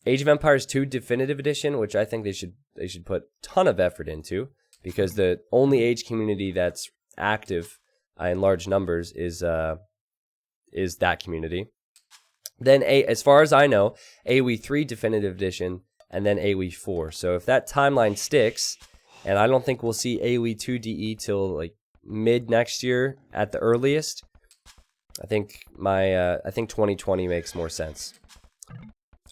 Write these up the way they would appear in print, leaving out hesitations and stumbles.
Age of Empires 2 Definitive Edition, which I think they should put a ton of effort into, because the only Age community that's active in large numbers is that community. Then as far as I know, AoE 3 Definitive Edition, and then AoE 4. So if that timeline sticks, and I don't think we'll see AoE 2 DE till like mid next year at the earliest, I think 2020 makes more sense.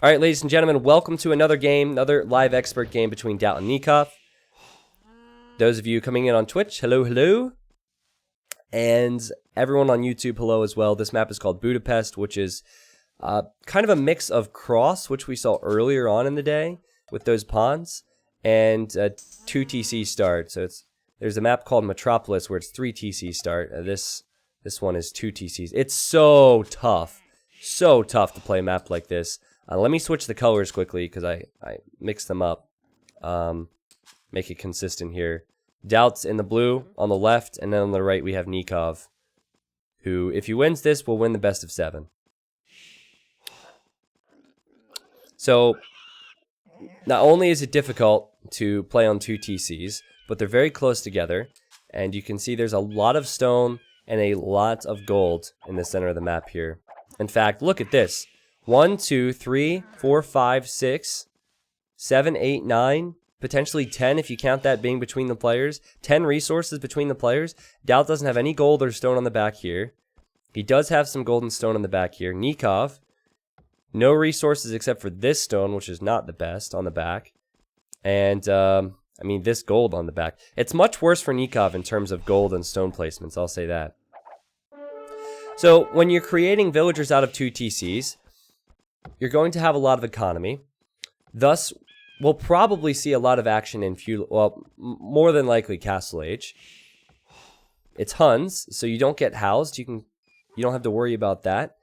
All right, ladies and gentlemen, welcome to another game, another live expert game between Daut and Nicov. Those of you coming in on Twitch, hello, hello. And everyone on YouTube, hello as well. This map is called Budapest, which is kind of a mix of Cross, which we saw earlier on in the day with those pawns, and 2 TC start. So there's a map called Metropolis where it's 3 TC start. This one is 2 TCs. It's so tough to play a map like this. Let me switch the colors quickly because I mixed them up. Make it consistent here. Daut's in the blue on the left, and then on the right we have Nicov, who, if he wins this, will win the best of 7. So, not only is it difficult to play on 2 TCs, but they're very close together, and you can see there's a lot of stone and a lot of gold in the center of the map here. In fact, look at this. 1, 2, 3, 4, 5, 6, 7, 8, 9, potentially 10 if you count that being between the players. 10 resources between the players. Daut doesn't have any gold or stone on the back here. He does have some gold and stone on the back here. Nicov, no resources except for this stone, which is not the best, on the back. And, I mean, this gold on the back. It's much worse for Nicov in terms of gold and stone placements, I'll say that. So, when you're creating villagers out of 2 TCs, you're going to have a lot of economy. Thus, we'll probably see a lot of action in feudal, well, more than likely Castle Age. It's Huns, so you don't get housed. You don't have to worry about that.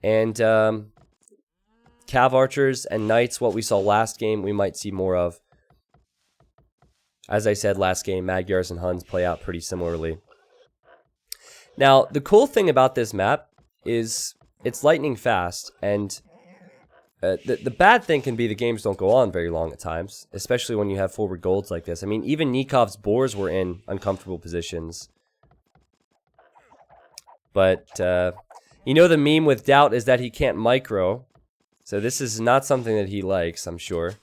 And Cav Archers and Knights, what we saw last game, we might see more of. As I said last game, Magyars and Huns play out pretty similarly. Now, the cool thing about this map is it's lightning fast, and the bad thing can be the games don't go on very long at times, especially when you have forward golds like this. I mean, even Nikov's boars were in uncomfortable positions. But, you know, the meme with Daut is that he can't micro. So this is not something that he likes, I'm sure.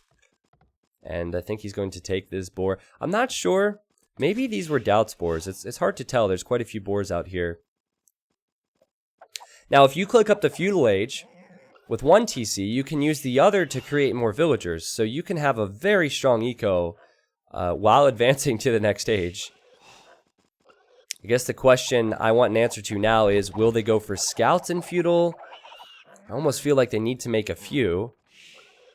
And I think he's going to take this boar. I'm not sure. Maybe these were Daut's boars. It's hard to tell. There's quite a few boars out here. Now, if you click up the Feudal Age with 1 TC, you can use the other to create more villagers. So you can have a very strong eco while advancing to the next age. I guess the question I want an answer to now is, will they go for scouts in Feudal? I almost feel like they need to make a few.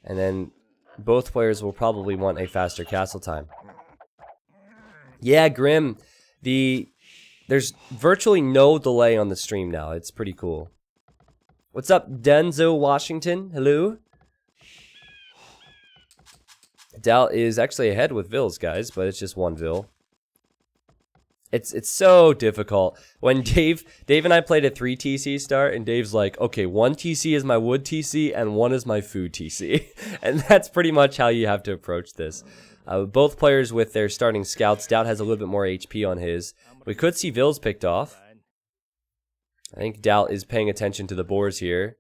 And then both players will probably want a faster castle time. Yeah, Grim. There's virtually no delay on the stream now. It's pretty cool. What's up, Denzo Washington? Hello? Daut is actually ahead with Vills, guys, but it's just 1 Vill. It's so difficult. When Dave and I played a 3 TC start, and Dave's like, okay, 1 TC is my wood TC, and 1 is my food TC. And that's pretty much how you have to approach this. Both players with their starting scouts. Daut has a little bit more HP on his. We could see Vills picked off. I think Daut is paying attention to the boars here.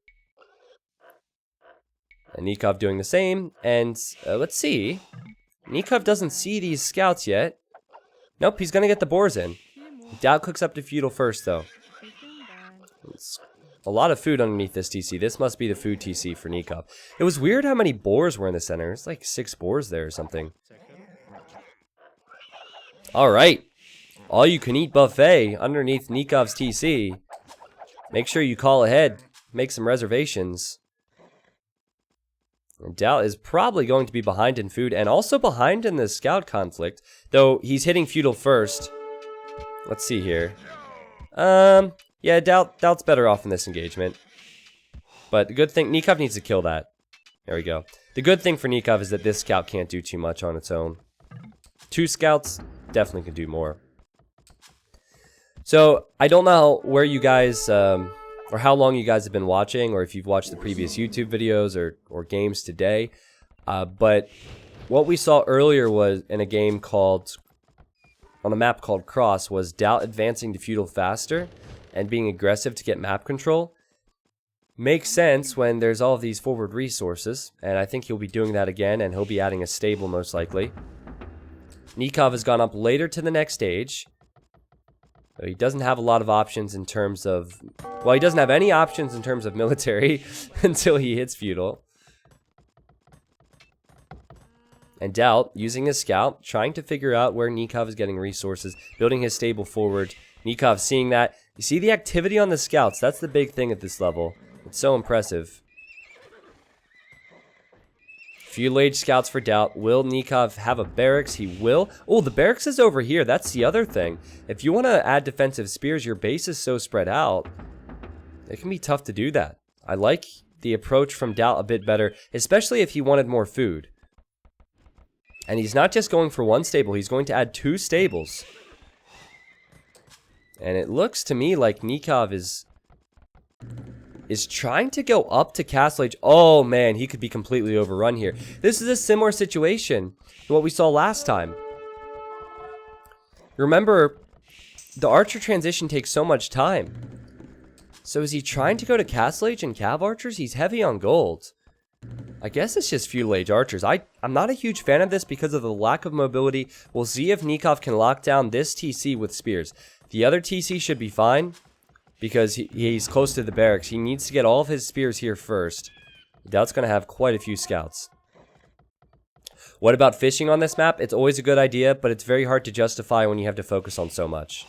And Nicov doing the same. And let's see. Nicov doesn't see these scouts yet. Nope, he's going to get the boars in. Daut clicks up to Feudal first, though. It's a lot of food underneath this TC. This must be the food TC for Nicov. It was weird how many boars were in the center. It's like 6 boars there or something. Alright. All-you-can-eat buffet underneath Nikov's TC. Make sure you call ahead. Make some reservations. And Daut is probably going to be behind in food and also behind in the scout conflict. Though he's hitting Feudal first. Let's see here. Yeah, Daut's better off in this engagement. But the good thing, Nicov needs to kill that. There we go. The good thing for Nicov is that this scout can't do too much on its own. 2 scouts definitely can do more. So, I don't know where you guys or how long you guys have been watching, or if you've watched the previous YouTube videos or games today. But what we saw earlier was in a game called, on a map called Cross, was Daut advancing to feudal faster and being aggressive to get map control. Makes sense when there's all of these forward resources, and I think he'll be doing that again, and he'll be adding a stable most likely. Nicov has gone up later to the next stage. He doesn't have a lot of options in terms of, well, he doesn't have any options in terms of military until he hits feudal. And Daut, using his scout, trying to figure out where Nicov is getting resources, building his stable forward. Nicov seeing that. You see the activity on the scouts, that's the big thing at this level. It's so impressive. Feudal Age scouts for Daut. Will Nicov have a barracks? He will. Oh, the barracks is over here. That's the other thing. If you want to add defensive spears, your base is so spread out. It can be tough to do that. I like the approach from Daut a bit better, especially if he wanted more food. And he's not just going for one stable. He's going to add 2 stables. And it looks to me like Nicov is trying to go up to Castle Age. Oh man, he could be completely overrun here. This is a similar situation to what we saw last time. Remember, the archer transition takes so much time. So is he trying to go to Castle Age and Cav archers? He's heavy on gold. I guess it's just feudal age archers. I'm not a huge fan of this because of the lack of mobility. We'll see if Nicov can lock down this TC with spears. The other TC should be fine, because he's close to the barracks. He needs to get all of his spears here first. Daut's going to have quite a few scouts. What about fishing on this map? It's always a good idea, but it's very hard to justify when you have to focus on so much.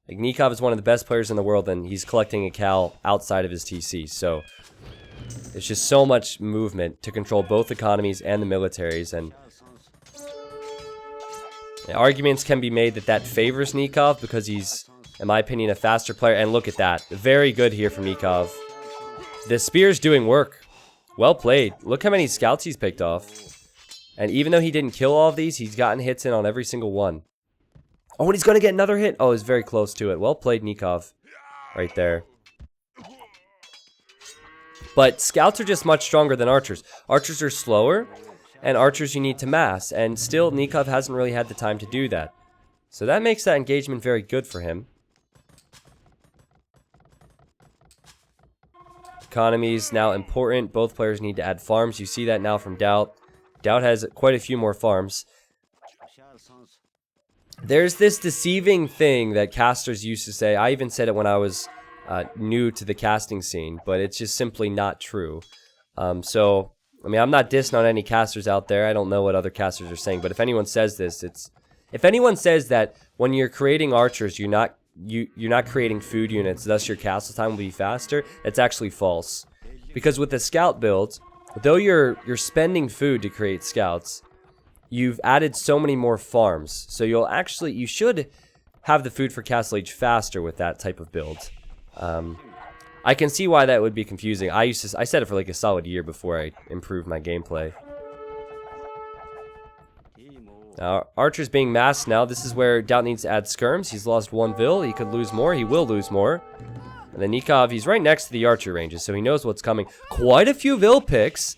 Like, Nicov is one of the best players in the world, and he's collecting a cal outside of his TC, so there's just so much movement to control both economies and the militaries, and arguments can be made that favors Nicov because he's, in my opinion, a faster player. And look at that. Very good here from Nicov. The spear's doing work. Well played. Look how many scouts he's picked off. And even though he didn't kill all of these, he's gotten hits in on every single one. Oh, and he's going to get another hit. Oh, he's very close to it. Well played, Nicov. Right there. But scouts are just much stronger than archers. Archers are slower, and archers you need to mass. And still, Nicov hasn't really had the time to do that. So that makes that engagement very good for him. Economy is now important. Both players need to add farms. You see that now from Daut. Daut has quite a few more farms. There's this deceiving thing that casters used to say. I even said it when I was new to the casting scene, but it's just simply not true. So, I mean, I'm not dissing on any casters out there. I don't know what other casters are saying, but if anyone says this, if anyone says that when you're creating archers, you're not creating food units, thus your castle time will be faster, that's actually false. Because with the scout build, though you're spending food to create scouts, you've added so many more farms. So you should have the food for Castle Age faster with that type of build. I can see why that would be confusing. I said it for like a solid year before I improved my gameplay. Now, archers being massed now. This is where Daut needs to add skirms. He's lost 1 vil. He could lose more. He will lose more. And then Nicov, he's right next to the archer ranges, so he knows what's coming. Quite a few vil picks.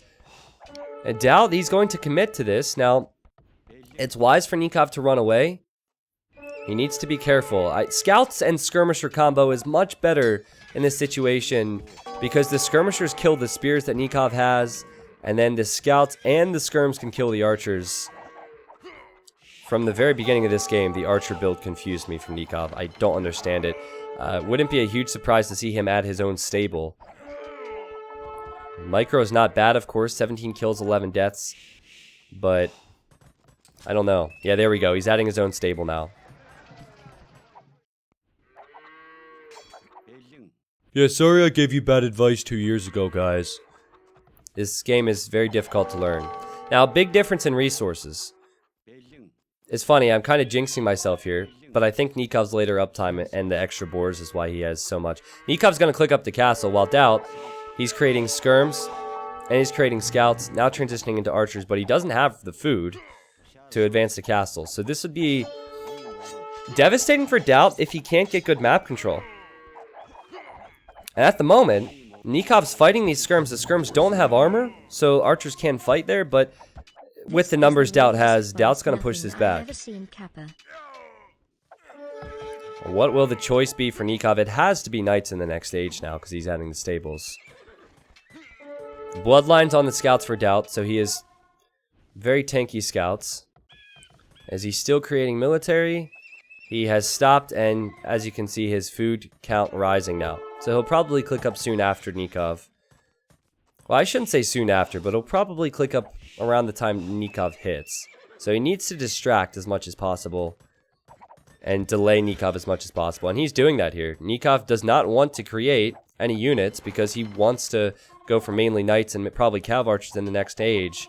And Daut, he's going to commit to this. Now, it's wise for Nicov to run away. He needs to be careful. Scouts and skirmisher combo is much better in this situation because the skirmishers kill the spears that Nicov has, and then the scouts and the skirms can kill the archers. From the very beginning of this game, the archer build confused me from Nicov. I don't understand it. Wouldn't be a huge surprise to see him add his own stable. Micro is not bad, of course. 17 kills, 11 deaths. But I don't know. Yeah, there we go. He's adding his own stable now. Yeah, sorry I gave you bad advice 2 years ago, guys. This game is very difficult to learn. Now, big difference in resources. It's funny, I'm kind of jinxing myself here, but I think Nikov's later uptime and the extra boars is why he has so much. Nikov's going to click up the castle, while Daut, he's creating skirms, and he's creating scouts, now transitioning into archers, but he doesn't have the food to advance the castle. So this would be devastating for Daut if he can't get good map control. And at the moment, Nikov's fighting these skirms. The skirms don't have armor, so archers can fight there, but with the numbers Daut has, Daut's going to push this back. What will the choice be for Nicov? It has to be knights in the next stage now, because he's adding the stables. Bloodlines on the scouts for Daut, so he is very tanky scouts. As he's still creating military, he has stopped, and as you can see, his food count rising now. So he'll probably click up soon after Nicov. Well, I shouldn't say soon after, but he'll probably click up around the time Nicov hits. So he needs to distract as much as possible and delay Nicov as much as possible. And he's doing that here. Nicov does not want to create any units because he wants to go for mainly knights and probably cav archers in the next stage.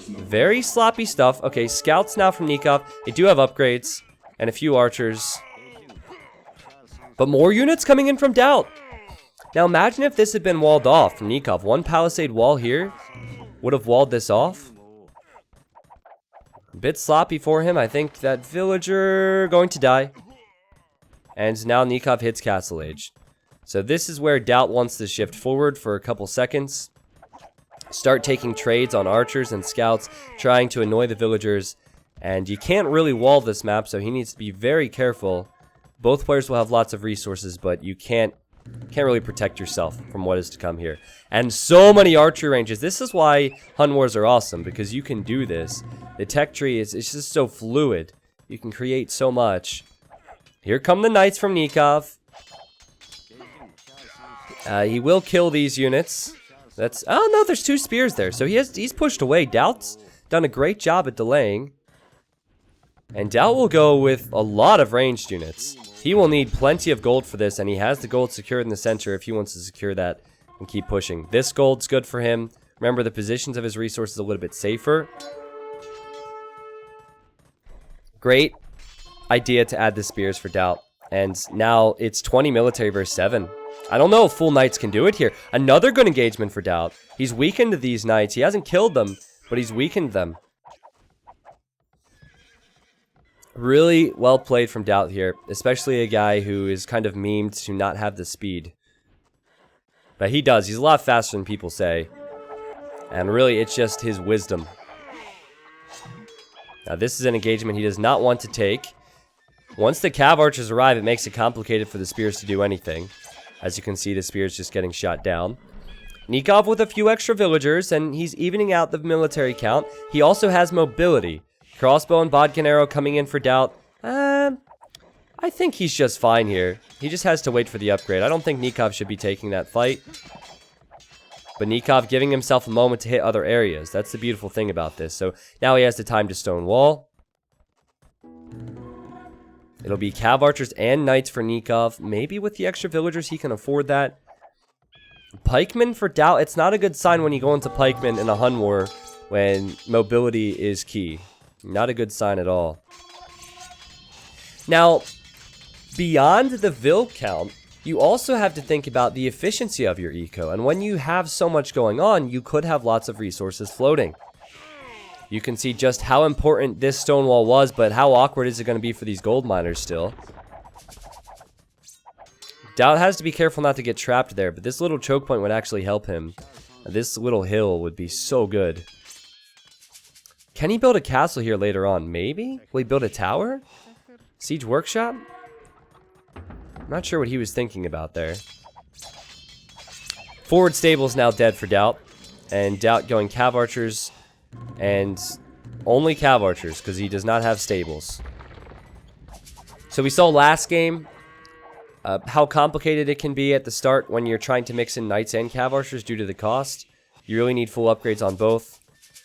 Very sloppy stuff. Okay, scouts now from Nicov. They do have upgrades and a few archers. But more units coming in from Daut. Now imagine if this had been walled off from Nicov. One palisade wall here would have walled this off. A bit sloppy for him. I think that villager going to die. And now Nicov hits Castle Age. So this is where Daut wants to shift forward for a couple seconds. Start taking trades on archers and scouts, trying to annoy the villagers. And you can't really wall this map, so he needs to be very careful. Both players will have lots of resources, but you can't really protect yourself from what is to come here. And so many archery ranges. This is why Hun Wars are awesome, because you can do this. The tech tree is just so fluid. You can create so much. Here come the knights from Nicov. He will kill these units. That's oh no, there's two spears there. So he's pushed away. Daut's done a great job at delaying. And Daut will go with a lot of ranged units. He will need plenty of gold for this, and he has the gold secured in the center if he wants to secure that and keep pushing. This gold's good for him. Remember, the positions of his resources a little bit safer. Great idea to add the spears for Daut. And now it's 20 military versus 7. I don't know if full knights can do it here. Another good engagement for Daut. He's weakened these knights. He hasn't killed them, but he's weakened them. Really well played from Daut here, especially a guy who is kind of memed to not have the speed. But he does. He's a lot faster than people say. And really, it's just his wisdom. Now, this is an engagement he does not want to take. Once the cav archers arrive, it makes it complicated for the spears to do anything. As you can see, the spears just getting shot down. Nicov with a few extra villagers, and he's evening out the military count. He also has mobility. Crossbow and bodkin arrow coming in for Daut. I think he's just fine here. He just has to wait for the upgrade. I don't think Nicov should be taking that fight. But Nicov giving himself a moment to hit other areas. That's the beautiful thing about this. So now he has the time to stone wall. It'll be cav archers and knights for Nicov. Maybe with the extra villagers he can afford that. Pikemen for Daut. It's not a good sign when you go into pikemen in a Hun war when mobility is key. Not a good sign at all. Now, beyond the vill count, you also have to think about the efficiency of your eco. And when you have so much going on, you could have lots of resources floating. You can see just how important this stone wall was, but how awkward is it going to be for these gold miners still? Daut has to be careful not to get trapped there, but this little choke point would actually help him. This little hill would be so good. Can he build a castle here later on? Maybe? Will he build a tower? Siege workshop? I'm not sure what he was thinking about there. Forward stable's now dead for Daut. And Daut going cav archers. And only cav archers, because he does not have stables. So we saw last game how complicated it can be at the start when you're trying to mix in knights and cav archers due to the cost. You really need full upgrades on both.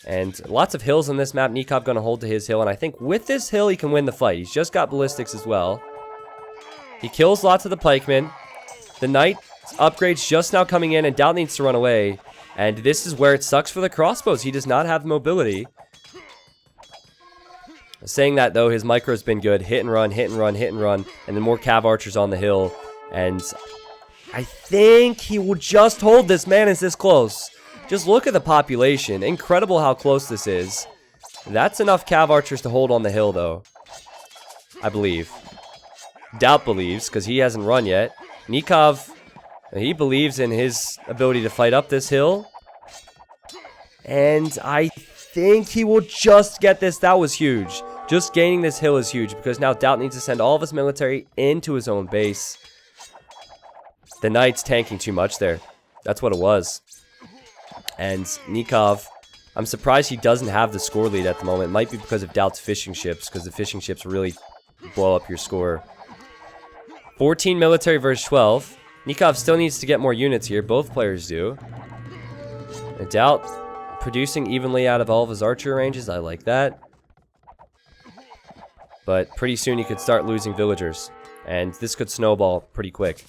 And lots of hills on this map. Nicov going to hold to his hill. And I think with this hill, he can win the fight. He's just got ballistics as well. He kills lots of the pikemen. The knight upgrades just now coming in. And Daut needs to run away. And this is where it sucks for the crossbows. He does not have mobility. Saying that, though, his micro's been good. Hit and run, hit and run, hit and run. And then more cav archers on the hill. And I think he will just hold this. Man, is this close. Just look at the population. Incredible how close this is. That's enough cav archers to hold on the hill, though. I believe. Daut believes, because he hasn't run yet. Nicov He believes in his ability to fight up this hill. And I think he will just get this. That was huge. Just gaining this hill is huge because now Daut needs to send all of his military into his own base. The knight's tanking too much there. That's what it was. And Nicov, I'm surprised he doesn't have the score lead at the moment. It might be because of Daut's fishing ships, because the fishing ships really blow up your score. 14 military versus 12. Nicov still needs to get more units here. Both players do. And Daut producing evenly out of all of his archer ranges. I like that. But pretty soon he could start losing villagers. And this could snowball pretty quick.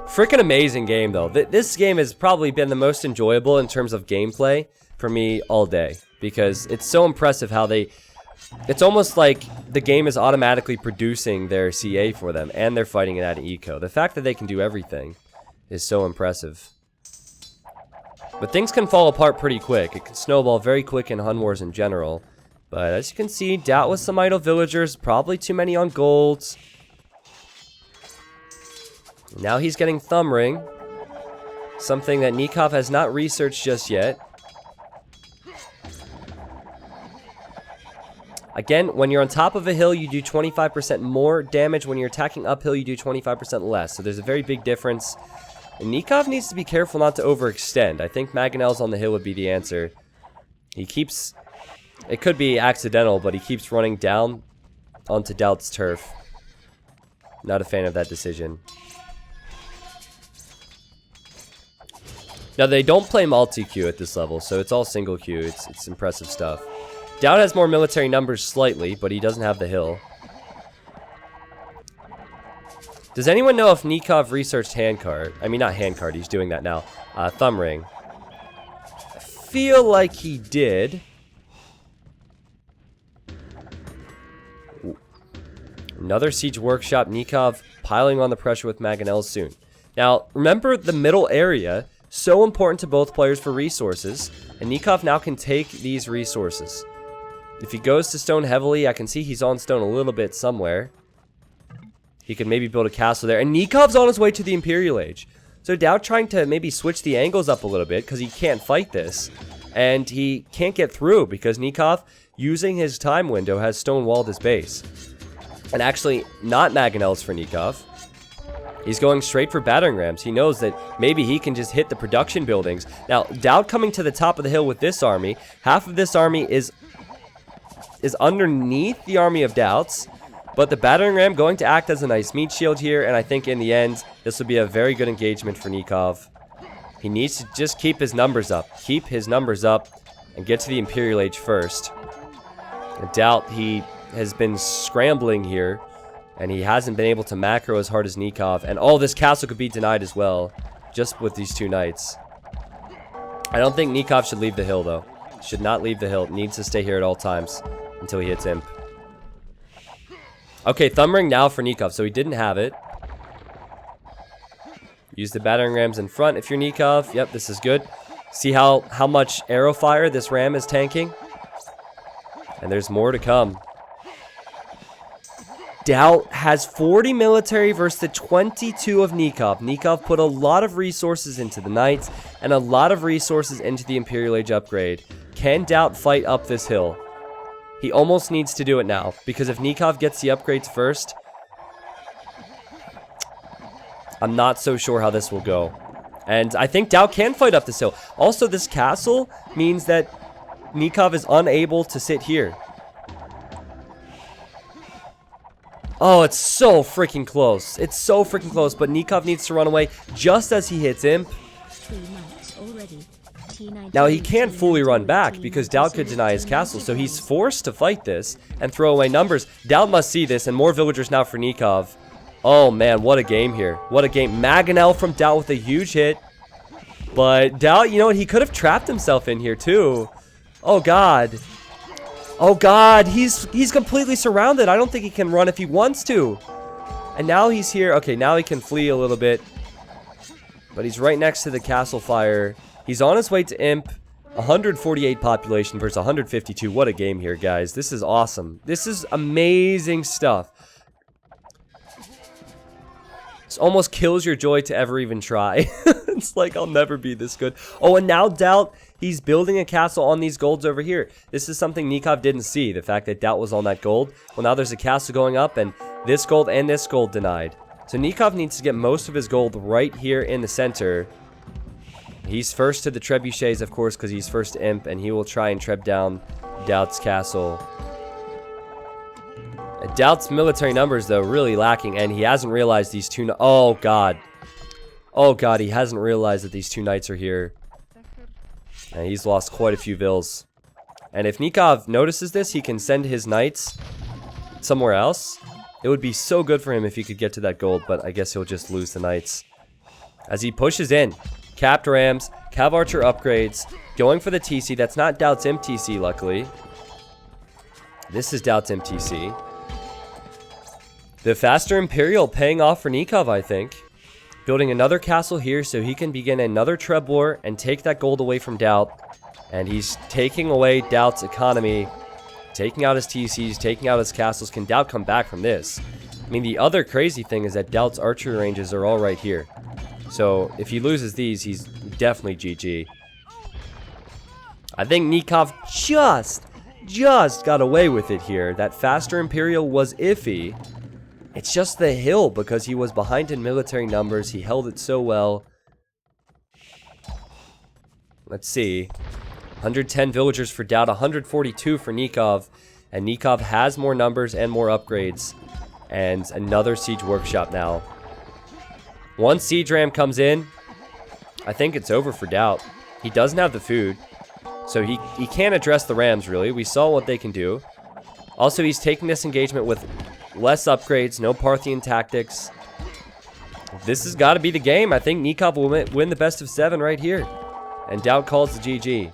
Freaking amazing game, though. This game has probably been the most enjoyable in terms of gameplay for me all day. Because it's so impressive how they... It's almost like the game is automatically producing their CA for them. And they're fighting it at eco. The fact that they can do everything is so impressive. But things can fall apart pretty quick. It can snowball very quick in Hun Wars in general. But as you can see, Daut with some idle villagers. Probably too many on golds. Now he's getting Thumb Ring. Something that Nicov has not researched just yet. Again, when you're on top of a hill, you do 25% more damage. When you're attacking uphill, you do 25% less. So there's a very big difference. And Nicov needs to be careful not to overextend. I think Mangonels on the hill would be the answer. He keeps... It could be accidental, but he keeps running down onto Daut's turf. Not a fan of that decision. Now, they don't play multi-queue at this level, so it's all single queue. It's impressive stuff. Daut has more military numbers slightly, but he doesn't have the hill. Does anyone know if Nicov researched handcart? I mean, not handcart, he's doing that now. Thumb Ring. I feel like he did. Ooh. Another siege workshop. Nicov piling on the pressure with Mangonels soon. Now, remember the middle area, so important to both players for resources, and Nicov now can take these resources. If he goes to stone heavily, I can see he's on stone a little bit somewhere. He could maybe build a castle there. And Nikov's on his way to the Imperial Age. So Daut trying to maybe switch the angles up a little bit because he can't fight this. And he can't get through because Nicov, using his time window, has stonewalled his base. And actually, not Mangonels for Nicov. He's going straight for battering rams. He knows that maybe he can just hit the production buildings. Now, Daut coming to the top of the hill with this army. Half of this army is underneath the army of Daut's. But the battering ram going to act as a nice meat shield here. And I think in the end, this will be a very good engagement for Nicov. He needs to just keep his numbers up. Keep his numbers up and get to the Imperial Age first. And Daut, he has been scrambling here. And he hasn't been able to macro as hard as Nicov. And oh, this castle could be denied as well. Just with these two knights. I don't think Nicov should leave the hill, though. Should not leave the hill. Needs to stay here at all times until he hits Imp. Okay, Thumb Ring now for Nicov. So he didn't have it. Use the battering rams in front if you're Nicov. Yep, this is good. See how much arrow fire this ram is tanking? And there's more to come. Daut has 40 military versus the 22 of Nicov. Nicov put a lot of resources into the knights and a lot of resources into the Imperial Age upgrade. Can Daut fight up this hill? He almost needs to do it now, because if Nicov gets the upgrades first, I'm not so sure how this will go. And I think Daut can fight up this hill. Also, this castle means that Nicov is unable to sit here. Oh, it's so freaking close. It's so freaking close, but Nicov needs to run away just as he hits Imp. Now, he can't fully run back because Daut could deny his castle, so he's forced to fight this and throw away numbers. Daut must see this, and more villagers now for Nicov. Oh, man, what a game here. What a game. Mangonel from Daut with a huge hit. But Daut, you know what? He could have trapped himself in here, too. Oh, God. Oh, God. He's completely surrounded. I don't think he can run if he wants to. And now he's here. Okay, now he can flee a little bit. But he's right next to the castle fire. He's on his way to Imp. 148 population versus 152. What a game here, guys. This is awesome. This is amazing stuff. almost kills your joy to ever even try. It's like, I'll never be this good. Oh, and now Daut, he's building a castle on these golds over here. This is something Nicov didn't see, the fact that Daut was on that gold. Well, now there's a castle going up, and this gold denied. So Nicov needs to get most of his gold right here in the center. He's first to the trebuchets, of course, because he's first to Imp, and he will try and treb down Daut's castle. Daut's military numbers, though, really lacking, and he hasn't realized these two... Oh, God. Oh, God, he hasn't realized that these two knights are here. And he's lost quite a few vills. And if Nicov notices this, he can send his knights somewhere else. It would be so good for him if he could get to that gold, but I guess he'll just lose the knights. As he pushes in, capped rams, Cav Archer upgrades, going for the TC. That's not Daut's MTC, luckily. This is Daut's MTC. The faster Imperial paying off for Nicov, I think. Building another castle here so he can begin another Treb War and take that gold away from Daut. And he's taking away Daut's economy, taking out his TCs, taking out his castles. Can Daut come back from this? I mean, the other crazy thing is that Daut's archery ranges are all right here. So if he loses these, he's definitely GG. I think Nicov just got away with it here. That faster Imperial was iffy. It's just the hill, because he was behind in military numbers. He held it so well. Let's see. 110 villagers for Daut, 142 for Nicov. And Nicov has more numbers and more upgrades. And another siege workshop now. Once siege ram comes in, I think it's over for Daut. He doesn't have the food. So he can't address the rams, really. We saw what they can do. Also, he's taking this engagement with less upgrades, no Parthian tactics. This has got to be the game. I think Nicov will win the best of 7 right here. And Daut calls the GG.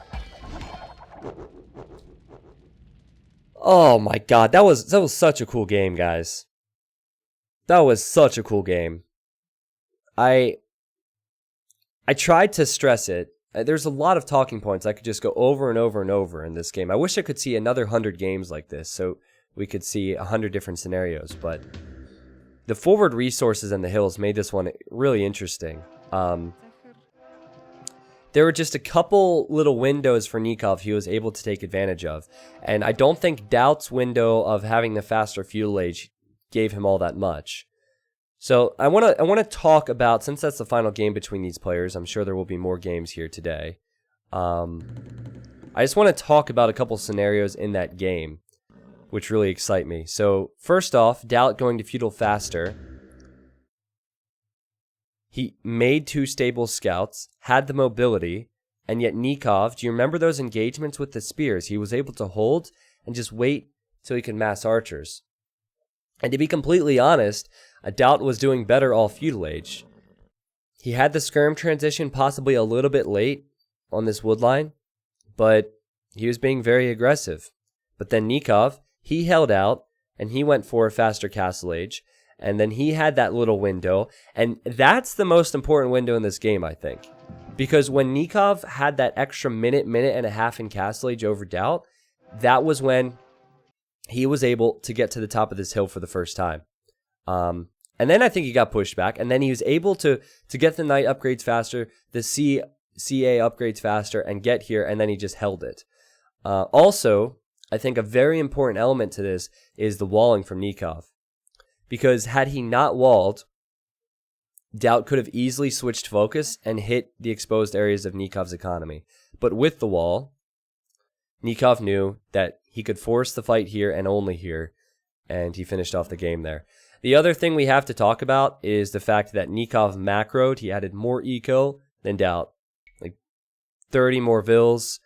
Oh my god, that was such a cool game, guys. That was such a cool game. I tried to stress it. There's a lot of talking points I could just go over and over and over in this game. I wish I could see another 100 games like this, so we could see 100 different scenarios, but the forward resources and the hills made this one really interesting. There were just a couple little windows for Nicov he was able to take advantage of, and I don't think Daut's window of having the faster fuel age gave him all that much. So I want to talk about, since that's the final game between these players, I'm sure there will be more games here today. I just want to talk about a couple scenarios in that game, which really excite me. So first off, Daut going to feudal faster. He made 2 stable scouts, had the mobility, and yet Nicov, do you remember those engagements with the spears? He was able to hold and just wait till he could mass archers. And to be completely honest, Daut was doing better all feudal age. He had the skirm transition possibly a little bit late on this wood line, but he was being very aggressive. But then Nicov, he held out, and he went for a faster castle age, and then he had that little window, and that's the most important window in this game, I think. Because when Nicov had that extra minute and a half in castle age over Daut, that was when he was able to get to the top of this hill for the first time. And then I think he got pushed back, and then he was able to get the knight upgrades faster, the CA upgrades faster, and get here, and then he just held it. Also, I think a very important element to this is the walling from Nicov. Because had he not walled, Daut could have easily switched focus and hit the exposed areas of Nikov's economy. But with the wall, Nicov knew that he could force the fight here and only here, and he finished off the game there. The other thing we have to talk about is the fact that Nicov macroed. He added more eco than Daut. Like 30 more vills.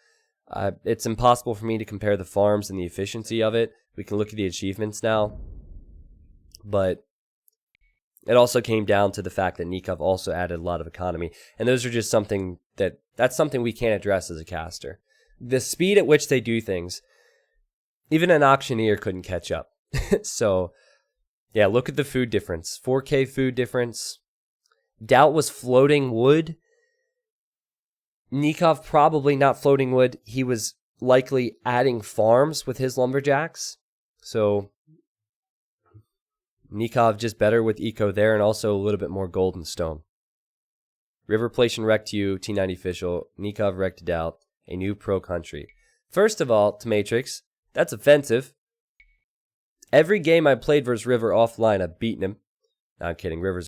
It's impossible for me to compare the farms and the efficiency of it. We can look at the achievements now. But it also came down to the fact that Nicov also added a lot of economy. And those are just something that's something we can't address as a caster. The speed at which they do things, even an auctioneer couldn't catch up. So, yeah, look at the food difference. 4K food difference. Daut was floating wood. Nicov probably not floating wood. He was likely adding farms with his lumberjacks. So, Nicov just better with eco there, and also a little bit more gold and stone. River Plation wrecked you, T90 official. Nicov wrecked Daut, a new pro country. First of all, to Matrix, that's offensive. Every game I played versus River offline, I've beaten him. No, I'm kidding. River's